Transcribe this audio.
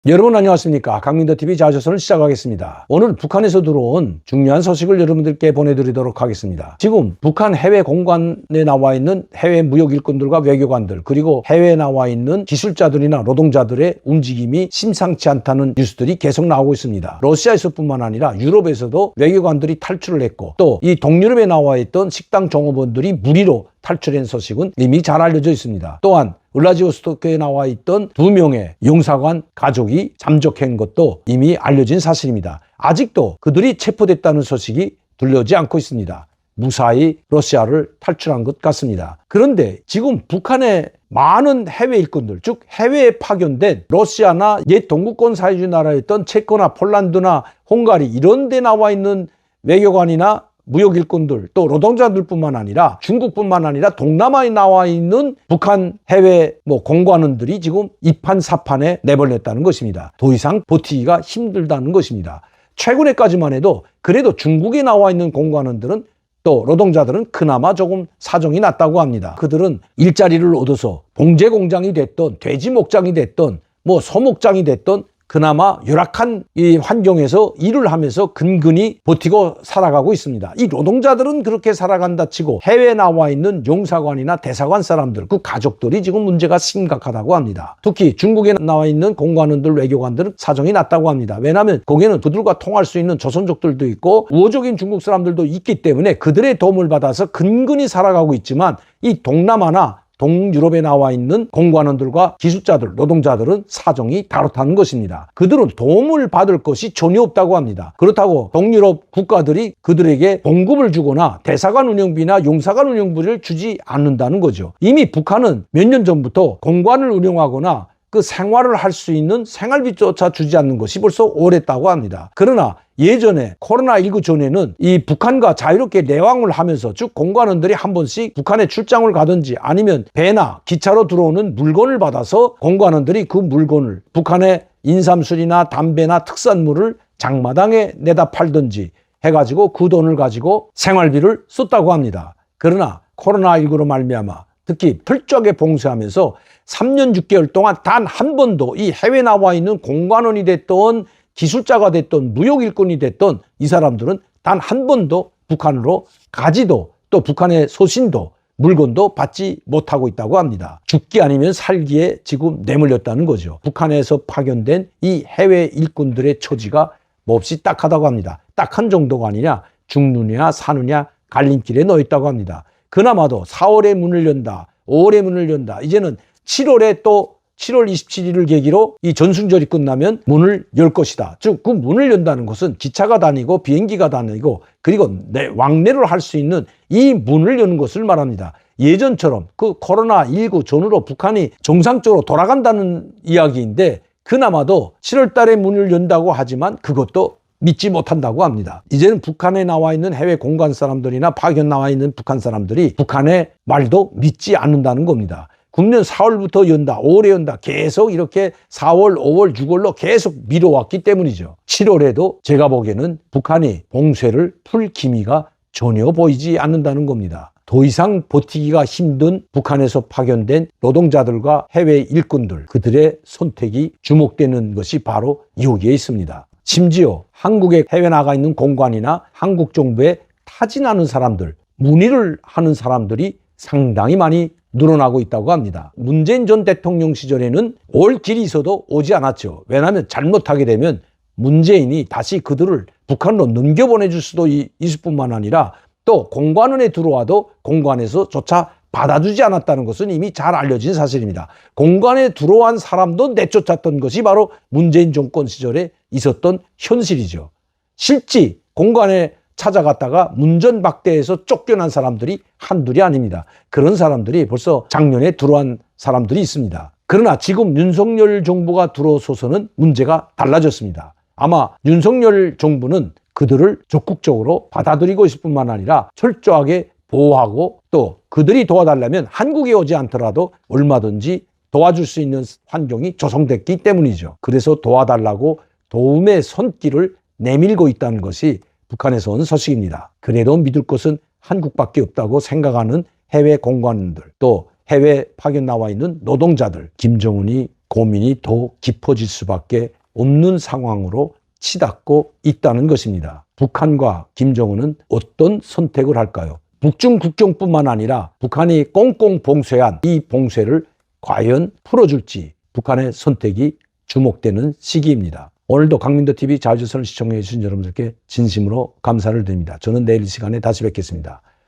여러분 안녕하십니까. 강민더TV 자주선을 시작하겠습니다. 오늘 북한에서 들어온 중요한 소식을 여러분들께 보내드리도록 하겠습니다. 지금 북한 해외 공관에 나와 있는 해외 무역 일꾼들과 외교관들, 그리고 해외에 나와 있는 기술자들이나 노동자들의 움직임이 심상치 않다는 뉴스들이 계속 나오고 있습니다. 러시아에서뿐만 아니라 유럽에서도 외교관들이 탈출을 했고, 또 이 동유럽에 나와 있던 식당 종업원들이 무리로 탈출한 소식은 이미 잘 알려져 있습니다. 또한 울라디오스토크에 나와 있던 2명의 용사관 가족이 잠적한 것도 이미 알려진 사실입니다. 아직도 그들이 체포됐다는 소식이 들려오지 않고 있습니다. 무사히 러시아를 탈출한 것 같습니다. 그런데 지금 북한의 많은 해외 일꾼들, 즉 해외에 파견된 러시아나 옛 동구권 사회주의 나라였던 체코나 폴란드나 헝가리 이런 데 나와 있는 외교관이나 무역 일꾼들, 또 노동자들뿐만 아니라 중국뿐만 아니라 동남아에 나와 있는 북한 해외 공관원들이 지금 이판사판에 내몰렸다는 것입니다. 더 이상 버티기가 힘들다는 것입니다. 최근에까지만 해도 그래도 중국에 나와 있는 공관원들은, 또 노동자들은 그나마 조금 사정이 낫다고 합니다. 그들은 일자리를 얻어서 봉제 공장이 됐던, 돼지 목장이 됐던, 소목장이 됐던 그나마 열악한 이 환경에서 일을 하면서 근근히 버티고 살아가고 있습니다. 이 노동자들은 그렇게 살아간다 치고 해외에 나와 있는 용사관이나 대사관 사람들, 그 가족들이 지금 문제가 심각하다고 합니다. 특히 중국에 나와 있는 공관원들, 외교관들은 사정이 낮다고 합니다. 왜냐하면 거기는 그들과 통할 수 있는 조선족들도 있고 우호적인 중국 사람들도 있기 때문에 그들의 도움을 받아서 근근히 살아가고 있지만, 이 동남아나 동유럽에 나와 있는 공관원들과 기술자들, 노동자들은 사정이 다르다는 것입니다. 그들은 도움을 받을 것이 전혀 없다고 합니다. 그렇다고 동유럽 국가들이 그들에게 봉급을 주거나 대사관 운영비나 용사관 운영비를 주지 않는다는 거죠. 이미 북한은 몇 년 전부터 공관을 운영하거나 그 생활을 할 수 있는 생활비조차 주지 않는 것이 벌써 오래됐다고 합니다. 그러나 예전에 코로나19 전에는 이 북한과 자유롭게 내왕을 하면서, 즉 공관원들이 한 번씩 북한에 출장을 가든지 아니면 배나 기차로 들어오는 물건을 받아서 공관원들이 그 물건을 북한의 인삼술이나 담배나 특산물을 장마당에 내다 팔든지 해가지고 그 돈을 가지고 생활비를 썼다고 합니다. 그러나 코로나19로 말미암아 특히 철저하게 봉쇄하면서 3년 6개월 동안 단 한 번도 이 해외에 나와 있는 공관원이 됐던, 기술자가 됐던, 무역 일꾼이 됐던 이 사람들은 단 한 번도 북한으로 가지도, 또 북한의 소신도 물건도 받지 못하고 있다고 합니다. 죽기 아니면 살기에 지금 내몰렸다는 거죠. 북한에서 파견된 이 해외 일꾼들의 처지가 몹시 딱하다고 합니다. 딱한 정도가 아니냐, 죽느냐 사느냐 갈림길에 놓여 있다고 합니다. 그나마도 4월에 문을 연다, 5월에 문을 연다, 이제는 7월에 또 7월 27일을 계기로 이 전승절이 끝나면 문을 열 것이다. 즉 그 문을 연다는 것은 기차가 다니고 비행기가 다니고 그리고 왕래를 할 수 있는 이 문을 여는 것을 말합니다. 예전처럼 그 코로나19 전후로 북한이 정상적으로 돌아간다는 이야기인데, 그나마도 7월 달에 문을 연다고 하지만 그것도 믿지 못한다고 합니다. 이제는 북한에 나와 있는 해외 공관 사람들이나 파견 나와 있는 북한 사람들이 북한의 말도 믿지 않는다는 겁니다. 금년 4월부터 연다, 5월에 연다, 계속 이렇게 4월, 5월, 6월로 계속 미뤄왔기 때문이죠. 7월에도 제가 보기에는 북한이 봉쇄를 풀 기미가 전혀 보이지 않는다는 겁니다. 더 이상 버티기가 힘든 북한에서 파견된 노동자들과 해외 일꾼들, 그들의 선택이 주목되는 것이 바로 여기에 있습니다. 심지어 한국에 해외 나가 있는 공관이나 한국 정부에 타진하는 사람들, 문의를 하는 사람들이 상당히 많이 늘어나고 있다고 합니다. 문재인 전 대통령 시절에는 올 길이 있어도 오지 않았죠. 왜냐하면 잘못하게 되면 문재인이 다시 그들을 북한으로 넘겨보내줄 수도 있을 뿐만 아니라, 또 공관원에 들어와도 공관에서조차 받아주지 않았다는 것은 이미 잘 알려진 사실입니다. 공관에 들어온 사람도 내쫓았던 것이 바로 문재인 정권 시절에 있었던 현실이죠. 실제 공관에 찾아갔다가 문전박대해서 쫓겨난 사람들이 한둘이 아닙니다. 그런 사람들이 벌써 작년에 들어온 사람들이 있습니다. 그러나 지금 윤석열 정부가 들어서서는 문제가 달라졌습니다. 아마 윤석열 정부는 그들을 적극적으로 받아들이고 있을 뿐만 아니라 철저하게 보호하고, 또 그들이 도와달라면 한국에 오지 않더라도 얼마든지 도와줄 수 있는 환경이 조성됐기 때문이죠. 그래서 도와달라고 도움의 손길을 내밀고 있다는 것이 북한에서 온 소식입니다. 그래도 믿을 것은 한국밖에 없다고 생각하는 해외 공관원들, 또 해외 파견 나와 있는 노동자들, 김정은이 고민이 더 깊어질 수밖에 없는 상황으로 치닫고 있다는 것입니다. 북한과 김정은은 어떤 선택을 할까요? 북중 국경뿐만 아니라 북한이 꽁꽁 봉쇄한 이 봉쇄를 과연 풀어줄지 북한의 선택이 주목되는 시기입니다. 오늘도 강민도TV 자유조선을 시청해 주신 여러분들께 진심으로 감사를 드립니다. 저는 내일 이 시간에 다시 뵙겠습니다.